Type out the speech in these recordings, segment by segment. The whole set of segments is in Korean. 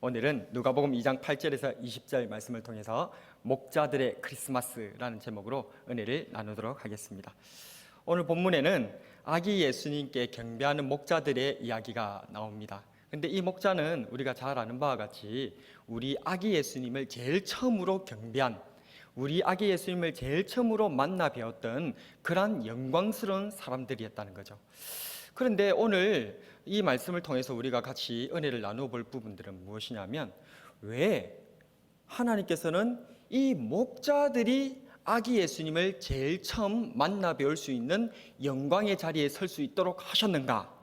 오늘은 누가복음 2장 8절에서 20절 말씀을 통해서 목자들의 크리스마스라는 제목으로 은혜를 나누도록 하겠습니다. 오늘 본문에는 아기 예수님께 경배하는 목자들의 이야기가 나옵니다. 근데 이 목자는 우리가 잘 아는 바와 같이 우리 아기 예수님을 제일 처음으로 경배한, 우리 아기 예수님을 제일 처음으로 만나 배웠던 그러한 영광스러운 사람들이었다는 거죠. 그런데 오늘 이 말씀을 통해서 우리가 같이 은혜를 나누어 볼 부분들은 무엇이냐면, 왜 하나님께서는 이 목자들이 아기 예수님을 제일 처음 만나 배울 수 있는 영광의 자리에 설 수 있도록 하셨는가?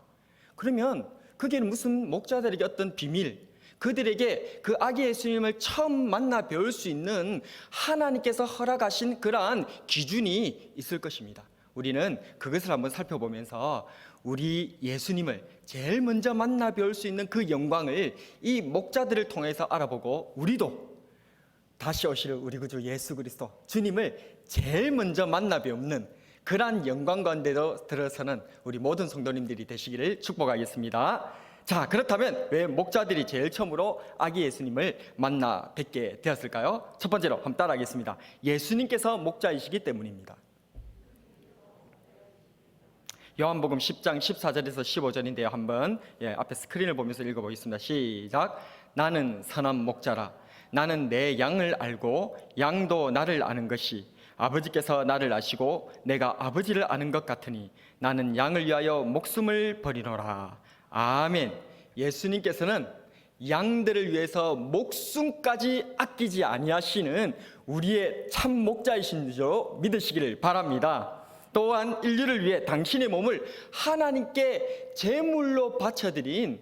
그러면 그게 무슨 목자들에게 어떤 비밀, 그들에게 그 아기 예수님을 처음 만나 배울 수 있는 하나님께서 허락하신 그러한 기준이 있을 것입니다. 우리는 그것을 한번 살펴보면서 우리 예수님을 제일 먼저 만나 배울 수 있는 그 영광을 이 목자들을 통해서 알아보고, 우리도 다시 오실 우리 구주 예수 그리스도 주님을 제일 먼저 만나 배우는 그러한 영광 가운데로 들어서는 우리 모든 성도님들이 되시기를 축복하겠습니다. 자, 그렇다면 왜 목자들이 제일 처음으로 아기 예수님을 만나 뵙게 되었을까요? 첫 번째로 한번 따라하겠습니다. 예수님께서 목자이시기 때문입니다. 요한복음 10장 14절에서 15절인데요. 한번 앞에 스크린을 보면서 읽어보겠습니다. 시작. 나는 선한 목자라. 나는 내 양을 알고 양도 나를 아는 것이, 아버지께서 나를 아시고 내가 아버지를 아는 것 같으니 나는 양을 위하여 목숨을 버리노라. 아멘. 예수님께서는 양들을 위해서 목숨까지 아끼지 아니하시는 우리의 참 목자이신 줄 믿으시기를 바랍니다. 또한 인류를 위해 당신의 몸을 하나님께 제물로 바쳐드린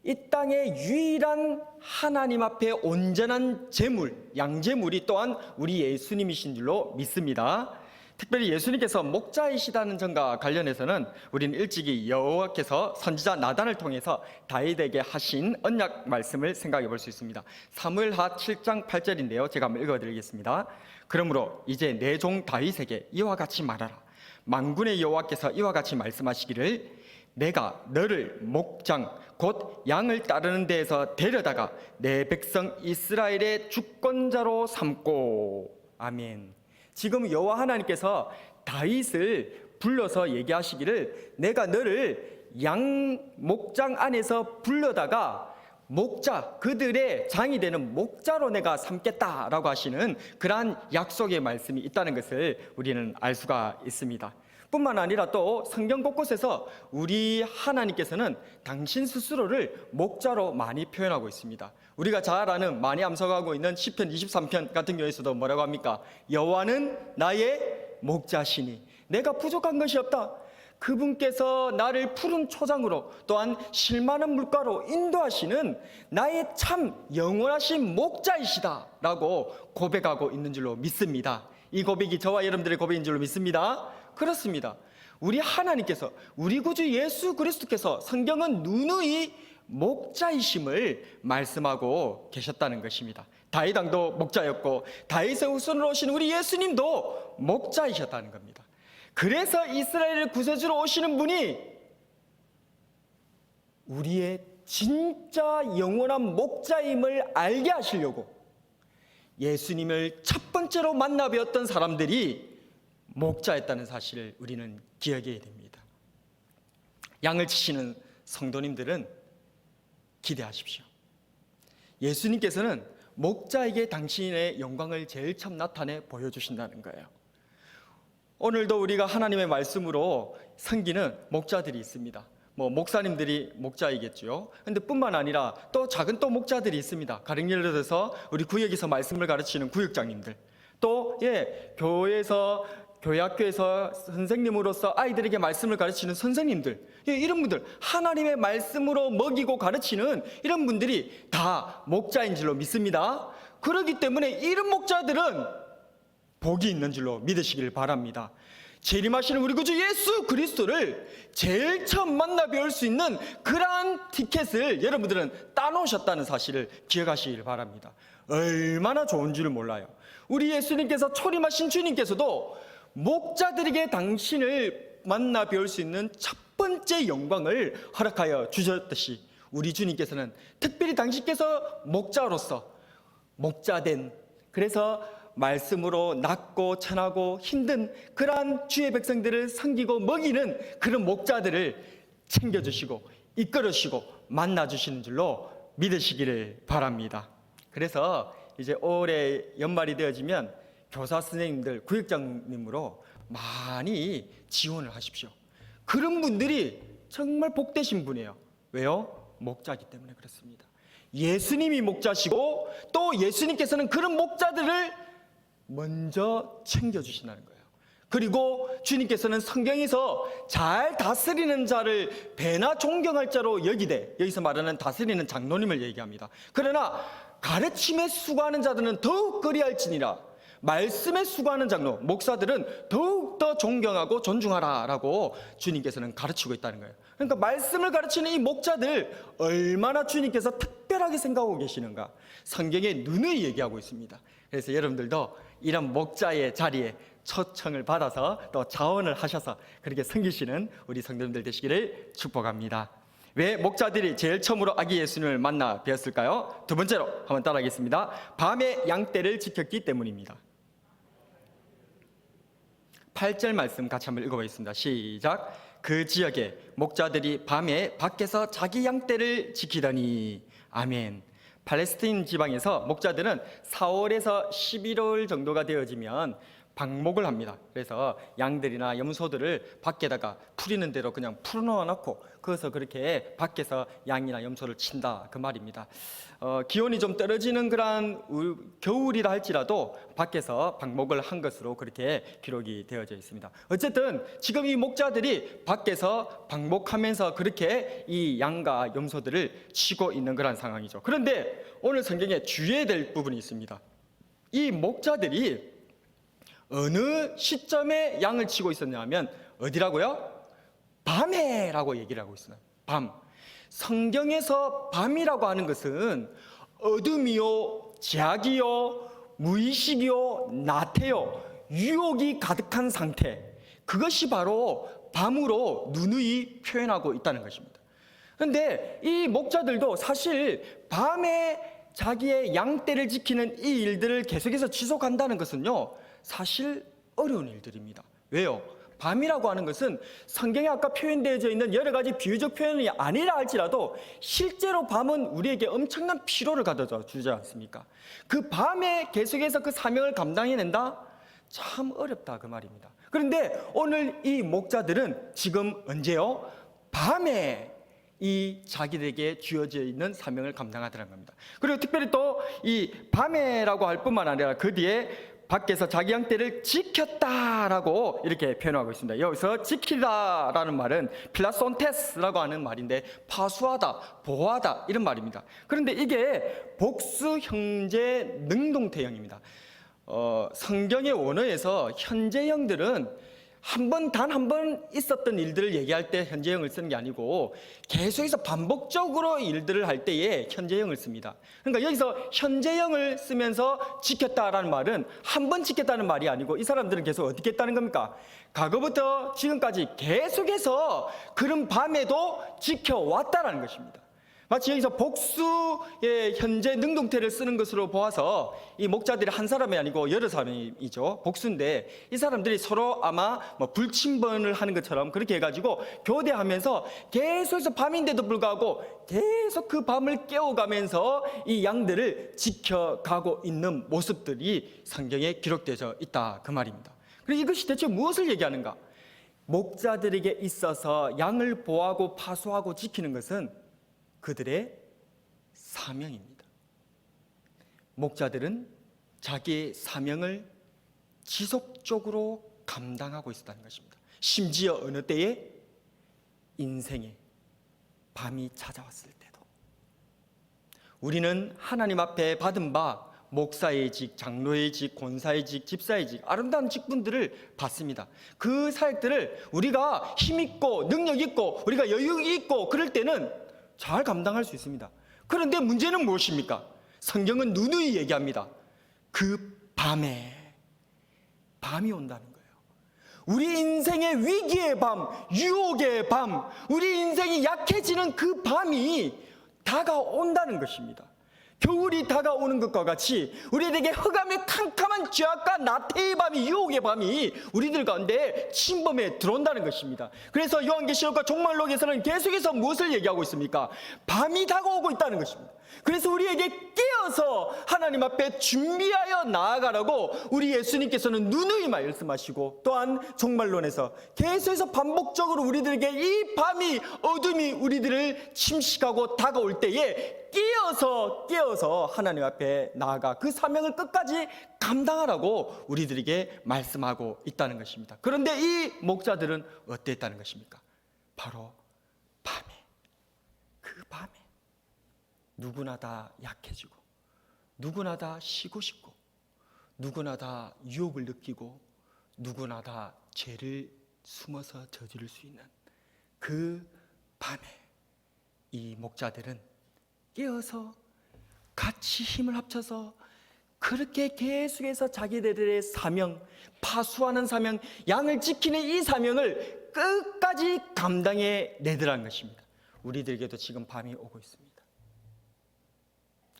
이 땅의 유일한 하나님 앞에 온전한 제물, 양제물이 또한 우리 예수님이신 줄로 믿습니다. 특별히 예수님께서 목자이시다는 점과 관련해서는 우리는 일찍이 여호와께서 선지자 나단을 통해서 다윗에게 하신 언약 말씀을 생각해 볼 수 있습니다. 사무엘하 7장 8절인데요. 제가 한번 읽어드리겠습니다. 그러므로 이제 내 종 다윗에게 이와 같이 말하라. 만군의 여호와께서 이와 같이 말씀하시기를, 내가 너를 목장 곧 양을 따르는 데에서 데려다가 내 백성 이스라엘의 주권자로 삼고. 아멘. 지금 여호와 하나님께서 다윗을 불러서 얘기하시기를, 내가 너를 양 목장 안에서 불러다가 목자, 그들의 장이 되는 목자로 내가 삼겠다라고 하시는 그러한 약속의 말씀이 있다는 것을 우리는 알 수가 있습니다. 뿐만 아니라 또 성경 곳곳에서 우리 하나님께서는 당신 스스로를 목자로 많이 표현하고 있습니다. 우리가 잘 아는, 많이 암송하고 있는 시편 23편 같은 경우에서도 뭐라고 합니까? 여호와는 나의 목자시니 내가 부족한 것이 없다. 그분께서 나를 푸른 초장으로 또한 실만한 물가로 인도하시는 나의 참 영원하신 목자이시다 라고 고백하고 있는 줄로 믿습니다. 이 고백이 저와 여러분들의 고백인 줄로 믿습니다. 그렇습니다. 우리 하나님께서, 우리 구주 예수 그리스도께서 성경은 누누이 목자이심을 말씀하고 계셨다는 것입니다. 다윗 왕도 목자였고 다윗의 후손으로 오신 우리 예수님도 목자이셨다는 겁니다. 그래서 이스라엘을 구세주로 오시는 분이 우리의 진짜 영원한 목자임을 알게 하시려고 예수님을 첫 번째로 만나 뵈었던 사람들이 목자였다는 사실을 우리는 기억해야 됩니다. 양을 치시는 성도님들은 기대하십시오. 예수님께서는 목자에게 당신의 영광을 제일 처음 나타내 보여주신다는 거예요. 오늘도 우리가 하나님의 말씀으로 섬기는 목자들이 있습니다. 목사님들이 목자이겠죠. 근데 뿐만 아니라 또 작은 또 목자들이 있습니다. 가령 예를 들어서 우리 구역에서 말씀을 가르치는 구역장님들, 또 교회에서, 교회 학교에서 선생님으로서 아이들에게 말씀을 가르치는 선생님들, 이런 분들, 하나님의 말씀으로 먹이고 가르치는 이런 분들이 다 목자인 줄로 믿습니다. 그렇기 때문에 이런 목자들은 복이 있는 줄로 믿으시길 바랍니다. 재림하시는 우리 구주 예수 그리스도를 제일 처음 만나 배울 수 있는 그러한 티켓을 여러분들은 따놓으셨다는 사실을 기억하시길 바랍니다. 얼마나 좋은 줄 몰라요. 우리 예수님께서, 초림하신 주님께서도 목자들에게 당신을 만나 배울 수 있는 첫 번째 영광을 허락하여 주셨듯이 우리 주님께서는 특별히 당신께서 목자로서 목자된, 그래서 말씀으로 낮고 천하고 힘든 그러한 주의 백성들을 섬기고 먹이는 그런 목자들을 챙겨주시고 이끌어주시고 만나주시는 줄로 믿으시기를 바랍니다. 그래서 이제 올해 연말이 되어지면 교사 선생님들, 구역장님으로 많이 지원을 하십시오. 그런 분들이 정말 복되신 분이에요. 왜요? 목자이기 때문에 그렇습니다. 예수님이 목자시고 또 예수님께서는 그런 목자들을 먼저 챙겨주신다는 거예요. 그리고 주님께서는 성경에서 잘 다스리는 자를 배나 존경할 자로 여기되, 여기서 말하는 다스리는 장로님을 얘기합니다. 그러나 가르침에 수고하는 자들은 더욱 그리할지니라. 말씀에 수고하는 장로, 목사들은 더욱더 존경하고 존중하라라고 주님께서는 가르치고 있다는 거예요. 그러니까 말씀을 가르치는 이 목자들 얼마나 주님께서 특별하게 생각하고 계시는가 성경에 누누이 얘기하고 있습니다. 그래서 여러분들도 이런 목자의 자리에 초청을 받아서 또 자원을 하셔서 그렇게 섬기시는 우리 성도님들 되시기를 축복합니다. 왜 목자들이 제일 처음으로 아기 예수님을 만나 뵈었을까요? 두 번째로 한번 따라하겠습니다. 밤에 양떼를 지켰기 때문입니다. 8절 말씀 같이 한번 읽어보겠습니다. 시작. 그 지역에 목자들이 밤에 밖에서 자기 양떼를 지키더니. 아멘. 팔레스타인 지방에서 목자들은 4월에서 11월 정도가 되어지면 방목을 합니다. 그래서 양들이나 염소들을 밖에다가 풀리는 대로 그냥 풀어놓아 놓고 거기서 그렇게 밖에서 양이나 염소를 친다 그 말입니다. 기온이 좀 떨어지는 그런 겨울이라 할지라도 밖에서 방목을 한 것으로 그렇게 기록이 되어져 있습니다. 어쨌든 지금 이 목자들이 밖에서 방목하면서 그렇게 이 양과 염소들을 치고 있는 그런 상황이죠. 그런데 오늘 성경에 주의해야 될 부분이 있습니다. 이 목자들이 어느 시점에 양을 치고 있었냐 하면 어디라고요? 밤에 라고 얘기를 하고 있어요. 밤. 성경에서 밤이라고 하는 것은 어둠이요, 제약이요, 무의식이요, 나태요, 유혹이 가득한 상태, 그것이 바로 밤으로 누누이 표현하고 있다는 것입니다. 그런데 이 목자들도 사실 밤에 자기의 양떼를 지키는 이 일들을 계속해서 지속한다는 것은요, 사실 어려운 일들입니다. 왜요? 밤이라고 하는 것은 성경에 아까 표현되어져 있는 여러 가지 비유적 표현이 아니라 할지라도 실제로 밤은 우리에게 엄청난 피로를 가져다 주지 않습니까? 그 밤에 계속해서 그 사명을 감당해낸다? 참 어렵다 그 말입니다. 그런데 오늘 이 목자들은 지금 언제요? 밤에 이 자기들에게 주어져 있는 사명을 감당하더라는 겁니다. 그리고 특별히 또 이 밤에라고 할 뿐만 아니라 그 뒤에 밖에서 자기 양떼를 지켰다라고 이렇게 표현하고 있습니다. 여기서 지키다라는 말은 필라손테스라고 하는 말인데 파수하다, 보호하다 이런 말입니다. 그런데 이게 복수 형제 능동태형입니다. 성경의 원어에서 현재형들은 단 한 번 있었던 일들을 얘기할 때 현재형을 쓰는 게 아니고 계속해서 반복적으로 일들을 할 때에 현재형을 씁니다. 그러니까 여기서 현재형을 쓰면서 지켰다라는 말은 한 번 지켰다는 말이 아니고 이 사람들은 계속 어떻게 했다는 겁니까? 과거부터 지금까지 계속해서 그런 밤에도 지켜왔다라는 것입니다. 마치 여기서 복수의 현재 능동태를 쓰는 것으로 보아서 이 목자들이 한 사람이 아니고 여러 사람이죠. 복수인데 이 사람들이 서로 아마 불침번을 하는 것처럼 그렇게 해가지고 교대하면서 계속해서 밤인데도 불구하고 계속 그 밤을 깨워가면서 이 양들을 지켜가고 있는 모습들이 성경에 기록되어 있다 그 말입니다. 그리고 이것이 대체 무엇을 얘기하는가? 목자들에게 있어서 양을 보호하고 파수하고 지키는 것은 그들의 사명입니다. 목자들은 자기의 사명을 지속적으로 감당하고 있었다는 것입니다. 심지어 어느 때에 인생에 밤이 찾아왔을 때도 우리는 하나님 앞에 받은 바 목사의 직, 장로의 직, 권사의 직, 집사의 직, 아름다운 직분들을 받습니다. 그 사역들을 우리가 힘있고 능력있고 우리가 여유있고 그럴 때는 잘 감당할 수 있습니다. 그런데 문제는 무엇입니까? 성경은 누누이 얘기합니다. 그 밤이 온다는 거예요. 우리 인생의 위기의 밤, 유혹의 밤, 우리 인생이 약해지는 그 밤이 다가온다는 것입니다. 겨울이 다가오는 것과 같이 우리에게 흑암의 캄캄한 죄악과 나태의 밤이, 유혹의 밤이 우리들 가운데 침범해 들어온다는 것입니다. 그래서 요한계시록과 종말록에서는 계속해서 무엇을 얘기하고 있습니까? 밤이 다가오고 있다는 것입니다. 그래서 우리에게 깨어서 하나님 앞에 준비하여 나아가라고 우리 예수님께서는 누누이 말씀하시고, 또한 종말론에서 계속해서 반복적으로 우리들에게 이 밤이, 어둠이 우리들을 침식하고 다가올 때에 깨어서 하나님 앞에 나아가 그 사명을 끝까지 감당하라고 우리들에게 말씀하고 있다는 것입니다. 그런데 이 목자들은 어땠다는 것입니까? 바로 밤에, 그 밤에 누구나 다 약해지고, 누구나 다 쉬고 싶고, 누구나 다 유혹을 느끼고, 누구나 다 죄를 숨어서 저지를 수 있는 그 밤에 이 목자들은 깨어서 같이 힘을 합쳐서 그렇게 계속해서 자기들의 사명, 파수하는 사명, 양을 지키는 이 사명을 끝까지 감당해 내더라는 것입니다. 우리들에게도 지금 밤이 오고 있습니다.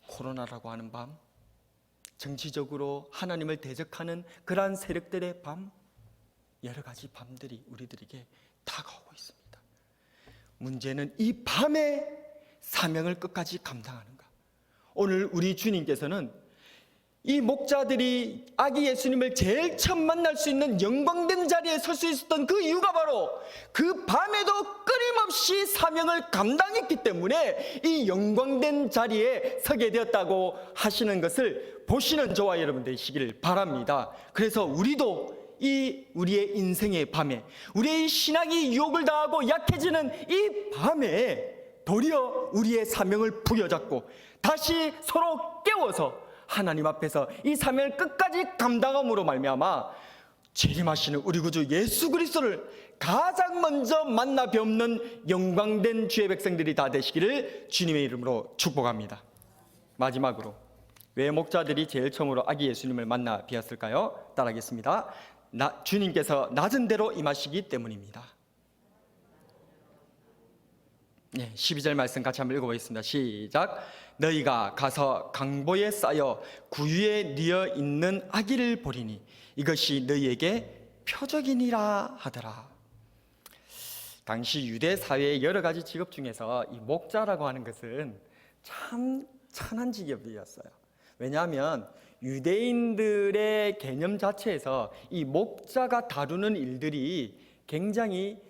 코로나라고 하는 밤, 정치적으로 하나님을 대적하는 그러한 세력들의 밤, 여러 가지 밤들이 우리들에게 다가오고 있습니다. 문제는 이 밤에 사명을 끝까지 감당하는가? 오늘 우리 주님께서는 이 목자들이 아기 예수님을 제일 처음 만날 수 있는 영광된 자리에 설 수 있었던 그 이유가 바로 그 밤에도 끊임없이 사명을 감당했기 때문에 이 영광된 자리에 서게 되었다고 하시는 것을 보시는 저와 여러분 되시기를 바랍니다. 그래서 우리도 우리의 인생의 밤에, 우리의 신앙이 유혹을 당하고 약해지는 이 밤에 도리어 우리의 사명을 부여잡고 다시 서로 깨워서 하나님 앞에서 이 사명을 끝까지 감당함으로 말미암아 재림하시는 우리 구주 예수 그리스도를 가장 먼저 만나 뵙는 영광된 주의 백성들이 다 되시기를 주님의 이름으로 축복합니다. 마지막으로, 왜 목자들이 제일 처음으로 아기 예수님을 만나 뵈었을까요? 따라하겠습니다. 주님께서 낮은 데로 임하시기 때문입니다. 12절 말씀 같이 한번 읽어보겠습니다. 시작. 너희가 가서 강보에 쌓여 구유에 뉘어 있는 아기를 보리니 이것이 너희에게 표적이니라 하더라. 당시 유대 사회의 여러 가지 직업 중에서 이 목자라고 하는 것은 참 천한 직업이었어요. 왜냐하면 유대인들의 개념 자체에서 이 목자가 다루는 일들이 굉장히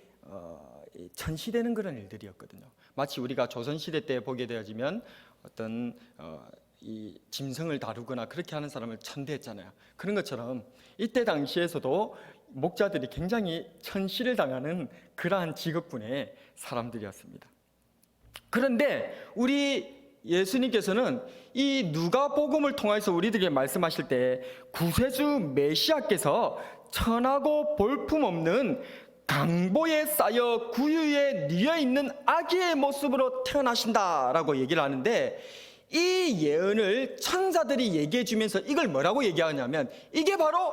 천시되는 그런 일들이었거든요. 마치 우리가 조선시대 때 보게 되어지면 어떤 이 짐승을 다루거나 그렇게 하는 사람을 천대했잖아요. 그런 것처럼 이때 당시에서도 목자들이 굉장히 천시를 당하는 그러한 직업군의 사람들이었습니다. 그런데 우리 예수님께서는 이 누가복음을 통해서 우리들에게 말씀하실 때 구세주 메시아께서 천하고 볼품없는 강보에 쌓여 구유에 뉘어 있는 아기의 모습으로 태어나신다라고 얘기를 하는데, 이 예언을 천사들이 얘기해 주면서 이걸 뭐라고 얘기하냐면 이게 바로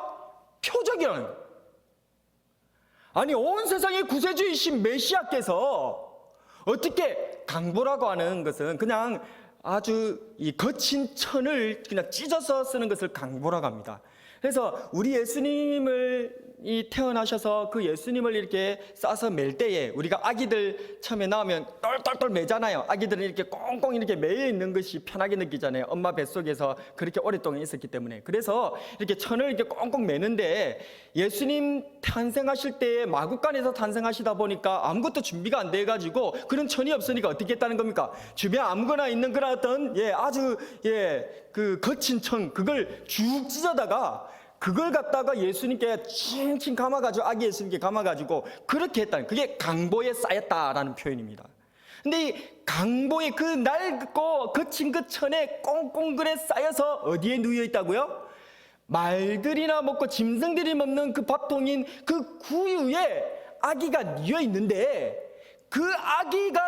표적이라는 거예요. 아니, 온 세상의 구세주이신 메시아께서 어떻게, 강보라고 하는 것은 그냥 아주 이 거친 천을 그냥 찢어서 쓰는 것을 강보라고 합니다. 그래서 우리 예수님을 태어나셔서 그 예수님을 이렇게 싸서 맬 때에 우리가 아기들 처음에 나오면 똘똘똘 매잖아요. 아기들은 이렇게 꽁꽁 이렇게 매여 있는 것이 편하게 느끼잖아요. 엄마 뱃속에서 그렇게 오랫동안 있었기 때문에. 그래서 이렇게 천을 이렇게 꽁꽁 매는데, 예수님 탄생하실 때에 마구간에서 탄생하시다 보니까 아무것도 준비가 안 돼가지고 그런 천이 없으니까 어떻게 했다는 겁니까? 주변 아무거나 있는 그런 어떤 아주 그 거친 천, 그걸 쭉 찢어다가 그걸 갖다가 예수님께 칭칭 감아가지고, 아기 예수님께 감아가지고 그렇게 했다는, 그게 강보에 쌓였다라는 표현입니다. 근데 이 강보에 그 낡고 거친 그 천에 꽁꽁 쌓여서 어디에 누워 있다고요? 말들이나 먹고 짐승들이 먹는 그 밥통인 그 구유에 아기가 누워 있는데, 그 아기가,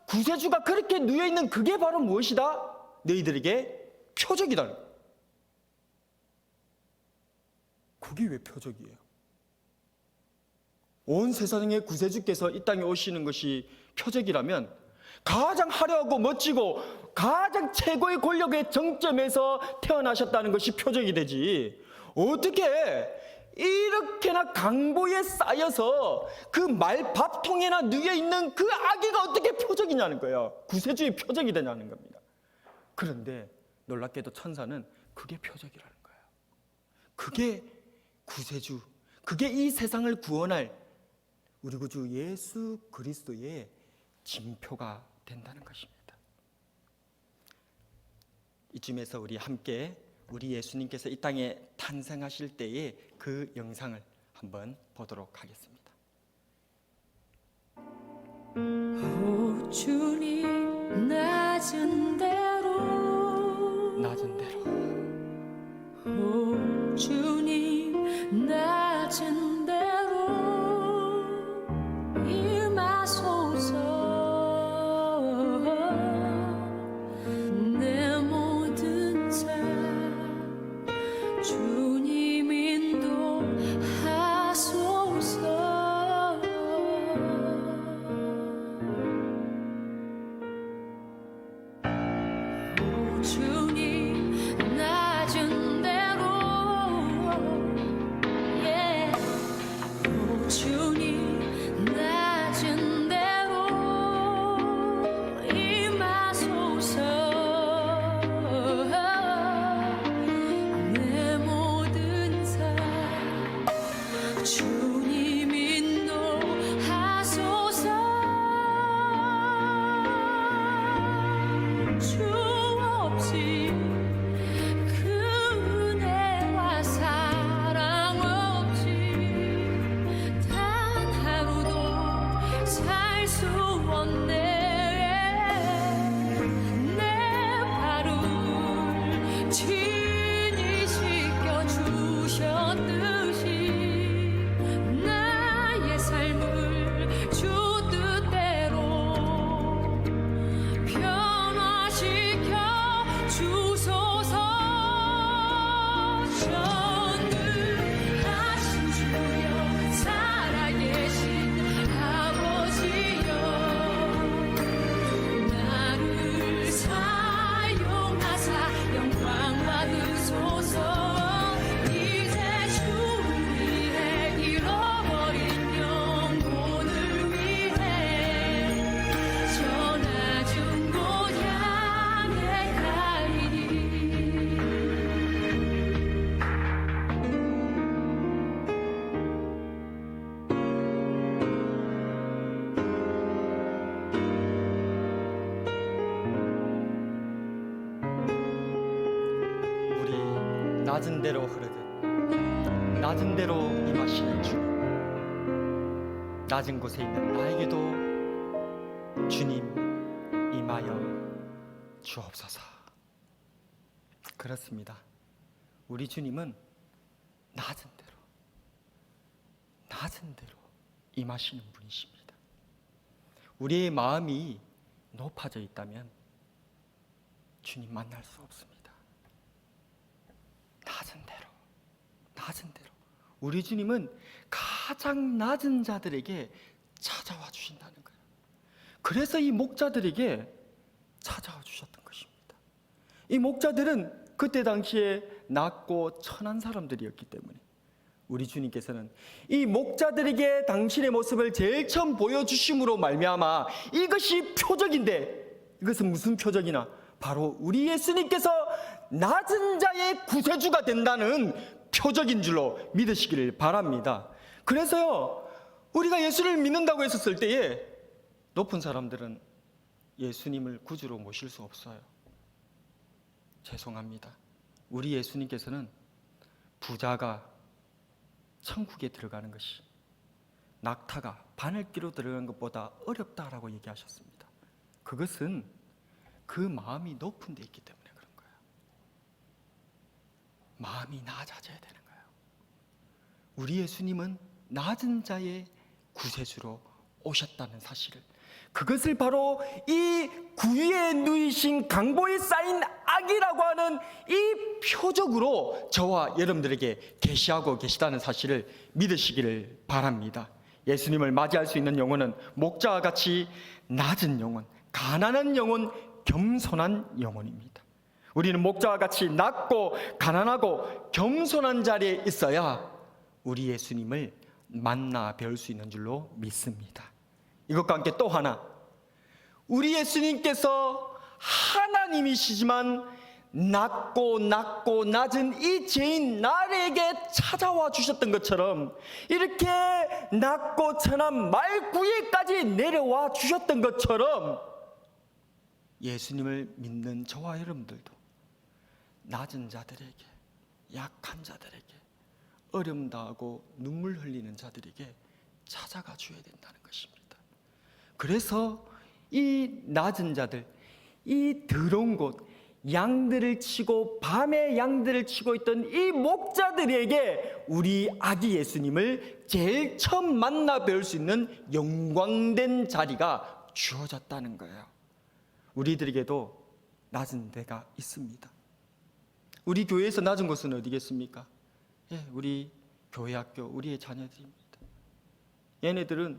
구세주가 그렇게 누워 있는 그게 바로 무엇이다? 너희들에게 표적이다. 그게 왜 표적이에요? 온 세상의 구세주께서 이 땅에 오시는 것이 표적이라면 가장 화려하고 멋지고 가장 최고의 권력의 정점에서 태어나셨다는 것이 표적이 되지, 어떻게 이렇게나 강보에 쌓여서 그 말밥통에나 누워있는 그 아기가 어떻게 표적이냐는 거예요. 구세주의 표적이 되냐는 겁니다. 그런데 놀랍게도 천사는 그게 표적이라는 거예요. 그게 구세주, 그게 이 세상을 구원할 우리 구주 예수 그리스도의 징표가 된다는 것입니다. 이쯤에서 우리 함께 우리 예수님께서 이 땅에 탄생하실 때의 그 영상을 한번 보도록 하겠습니다. 오 주님 낮은 대로 오 주님 낮은 대로 임하소서. 내 모든 자 주님 인도하소서. 오 주님 낮은 대로 오 주님 낮은 대로 임하소서. 내 모든 삶 주님 인도하소서. 주 없이 그 은혜와 사랑 없이 단 하루도 살 수 없네. 내 발을 친히 씻겨주셨듯이 나의 삶을 주 뜻대로 변화시켜 주소서. 전능하신 주여 살아계신 아버지여 나를 사용하사 영광 받으소서. 이제 주를 위해 잃어버린 영혼을 위해 저 낮은 곳 향해 가리니. 우리 낮은 대로 흐르듯 낮은 대로 임하시는 주님, 낮은 곳에 있는 나에게도 주님 임하여 주옵소서. 그렇습니다. 우리 주님은 낮은 대로 임하시는 분이십니다. 우리의 마음이 높아져 있다면 주님 만날 수 없습니다. 낮은 대로 우리 주님은 가장 낮은 자들에게 찾아와 주신다는 거예요. 그래서 이 목자들에게 찾아와 주셨던 것입니다. 이 목자들은 그때 당시에 낮고 천한 사람들이었기 때문에 우리 주님께서는 이 목자들에게 당신의 모습을 제일 처음 보여주심으로 말미암아 이것이 표적인데, 이것은 무슨 표적이나 바로 우리 예수님께서 낮은 자의 구세주가 된다는 표적인 줄로 믿으시기를 바랍니다. 그래서요, 우리가 예수를 믿는다고 했었을 때에 높은 사람들은 예수님을 구주로 모실 수 없어요. 죄송합니다. 우리 예수님께서는 부자가 천국에 들어가는 것이 낙타가 바늘기로 들어간 것보다 어렵다라고 얘기하셨습니다. 그것은 그 마음이 높은 데 있기 때문에 그런 거예요. 마음이 낮아져야 되는 거예요. 우리 예수님은 낮은 자의 구세주로 오셨다는 사실을, 그것을 바로 이 구위에 누이신 강보에 쌓인 악이라고 하는 이 표적으로 저와 여러분들에게 계시하고 계시다는 사실을 믿으시기를 바랍니다. 예수님을 맞이할 수 있는 영혼은 목자와 같이 낮은 영혼, 가난한 영혼, 겸손한 영혼입니다. 우리는 목자와 같이 낮고 가난하고 겸손한 자리에 있어야 우리 예수님을 만나 뵐 수 있는 줄로 믿습니다. 이것과 함께 또 하나, 우리 예수님께서 하나님이시지만 낮고 낮은 이 죄인 나에게 찾아와 주셨던 것처럼, 이렇게 낮고 천한 말구에까지 내려와 주셨던 것처럼, 예수님을 믿는 저와 여러분들도 낮은 자들에게, 약한 자들에게, 어려움 당하고 눈물 흘리는 자들에게 찾아가 줘야 된다는 것입니다. 그래서 이 낮은 자들, 이 더러운 곳, 양들을 치고 밤에 양들을 치고 있던 이 목자들에게 우리 아기 예수님을 제일 처음 만나 뵐 수 있는 영광된 자리가 주어졌다는 거예요. 우리들에게도 낮은 데가 있습니다. 우리 교회에서 낮은 곳은 어디겠습니까? 우리 교회 학교, 우리의 자녀들입니다. 얘네들은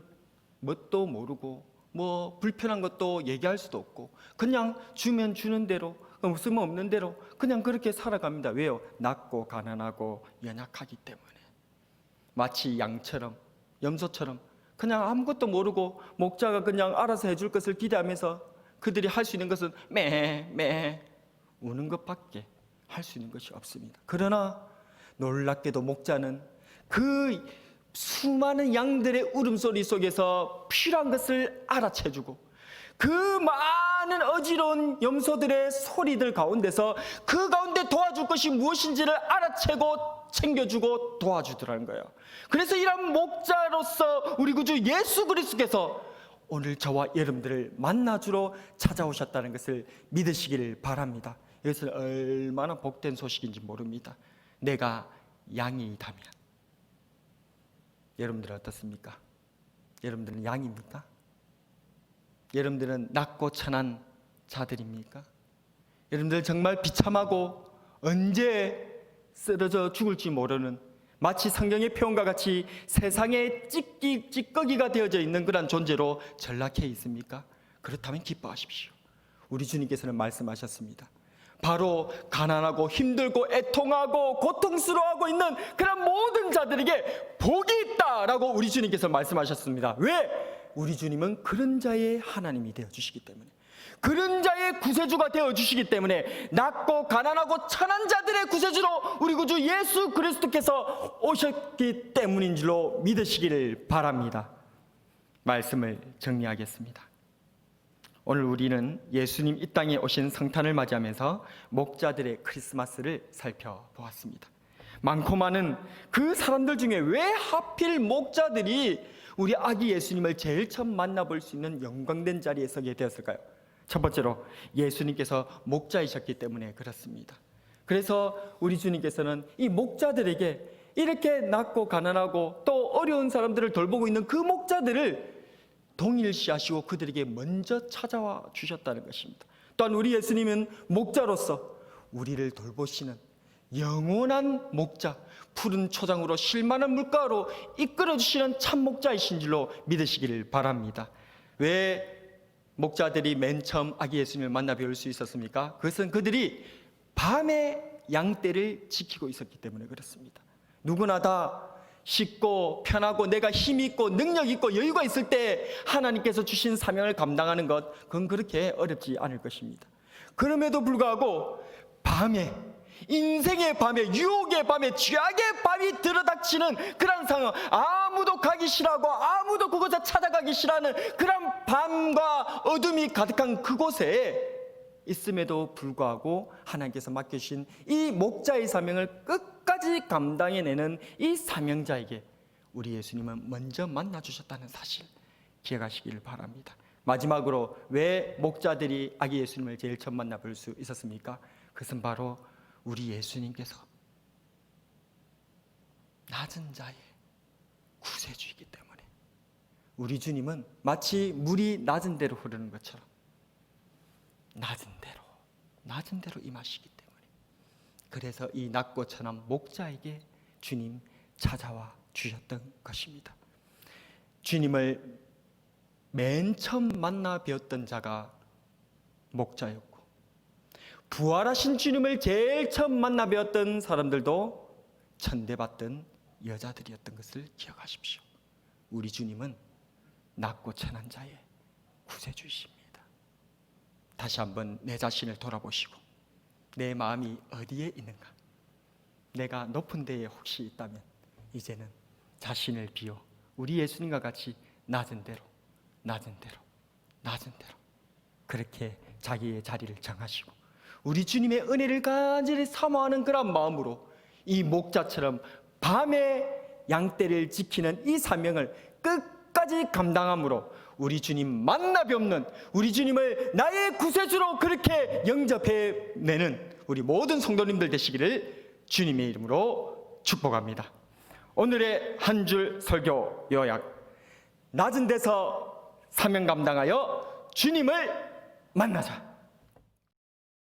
뭣도 모르고 뭐 불편한 것도 얘기할 수도 없고 그냥 주면 주는 대로, 없으면 없는 대로 그냥 그렇게 살아갑니다. 왜요? 낮고 가난하고 연약하기 때문에. 마치 양처럼, 염소처럼 그냥 아무것도 모르고 목자가 그냥 알아서 해줄 것을 기대하면서 그들이 할 수 있는 것은 매 우는 것밖에 할 수 있는 것이 없습니다. 그러나 놀랍게도 목자는 그 수많은 양들의 울음소리 속에서 필요한 것을 알아채주고, 그 많은 어지러운 염소들의 소리들 가운데서 그 가운데 도와줄 것이 무엇인지를 알아채고 챙겨주고 도와주더라는 거예요. 그래서 이런 목자로서 우리 구주 예수 그리스도께서 오늘 저와 여러분들을 만나주러 찾아오셨다는 것을 믿으시기를 바랍니다. 이것은 얼마나 복된 소식인지 모릅니다. 내가 양이다면. 여러분들은 어떻습니까? 여러분들은 양입니까? 여러분들은 낮고 천한 자들입니까? 여러분들 정말 비참하고 언제 쓰러져 죽을지 모르는, 마치 성경의 표현과 같이 세상에 찌꺼기가 되어져 있는 그런 존재로 전락해 있습니까? 그렇다면 기뻐하십시오. 우리 주님께서는 말씀하셨습니다. 바로 가난하고 힘들고 애통하고 고통스러워하고 있는 그런 모든 자들에게 복이 있다라고 우리 주님께서 말씀하셨습니다. 왜? 우리 주님은 그런 자의 하나님이 되어주시기 때문에, 그런 자의 구세주가 되어주시기 때문에, 낮고 가난하고 천한 자들의 구세주로 우리 구주 예수 그리스도께서 오셨기 때문인 줄로 믿으시기를 바랍니다. 말씀을 정리하겠습니다. 오늘 우리는 예수님 이 땅에 오신 성탄을 맞이하면서 목자들의 크리스마스를 살펴보았습니다. 많고 많은 그 사람들 중에 왜 하필 목자들이 우리 아기 예수님을 제일 처음 만나볼 수 있는 영광된 자리에 서게 되었을까요? 첫 번째로 예수님께서 목자이셨기 때문에 그렇습니다. 그래서 우리 주님께서는 이 목자들에게, 이렇게 낮고 가난하고 또 어려운 사람들을 돌보고 있는 그 목자들을 동일시하시고 그들에게 먼저 찾아와 주셨다는 것입니다. 또한 우리 예수님은 목자로서 우리를 돌보시는 영원한 목자, 푸른 초장으로 쉴만한 물가로 이끌어주시는 참 목자이신 줄로 믿으시기를 바랍니다. 왜 목자들이 맨 처음 아기 예수님을 만나 뵐 수 있었습니까? 그것은 그들이 밤에 양떼를 지키고 있었기 때문에 그렇습니다. 누구나 다 쉽고 편하고 내가 힘이 있고 능력 있고 여유가 있을 때 하나님께서 주신 사명을 감당하는 것, 그건 그렇게 어렵지 않을 것입니다. 그럼에도 불구하고 밤에, 인생의 밤에, 유혹의 밤에, 죄악의 밤이 들어닥치는 그런 상황, 아무도 가기 싫어하고 아무도 그곳에 찾아가기 싫어하는 그런 밤과 어둠이 가득한 그곳에 있음에도 불구하고 하나님께서 맡겨주신 이 목자의 사명을 끝까지 감당해내는 이 사명자에게 우리 예수님은 먼저 만나주셨다는 사실 기억하시기를 바랍니다. 마지막으로 왜 목자들이 아기 예수님을 제일 처음 만나볼 수 있었습니까? 그것은 바로 우리 예수님께서 낮은 자의 구세주이기 때문에, 우리 주님은 마치 물이 낮은 데로 흐르는 것처럼 낮은 데로 임하시기 때문에, 그래서 이 낮고 천한 목자에게 주님 찾아와 주셨던 것입니다. 주님을 맨 처음 만나 뵈었던 자가 목자였고, 부활하신 주님을 제일 처음 만나 뵈었던 사람들도 천대받던 여자들이었던 것을 기억하십시오. 우리 주님은 낮고 천한 자의 구세주이십니다. 다시 한번 내 자신을 돌아보시고 내 마음이 어디에 있는가? 내가 높은 데에 혹시 있다면 이제는 자신을 비워 우리 예수님과 같이 낮은 대로 그렇게 자기의 자리를 정하시고 우리 주님의 은혜를 간절히 사모하는 그런 마음으로 이 목자처럼 밤에 양떼를 지키는 이 사명을 끝까지 감당함으로 우리 주님 만나 뵙는, 우리 주님을 나의 구세주로 그렇게 영접해내는 우리 모든 성도님들 되시기를 주님의 이름으로 축복합니다. 오늘의 한 줄 설교 요약: 낮은 데서 사명 감당하여 주님을 만나자.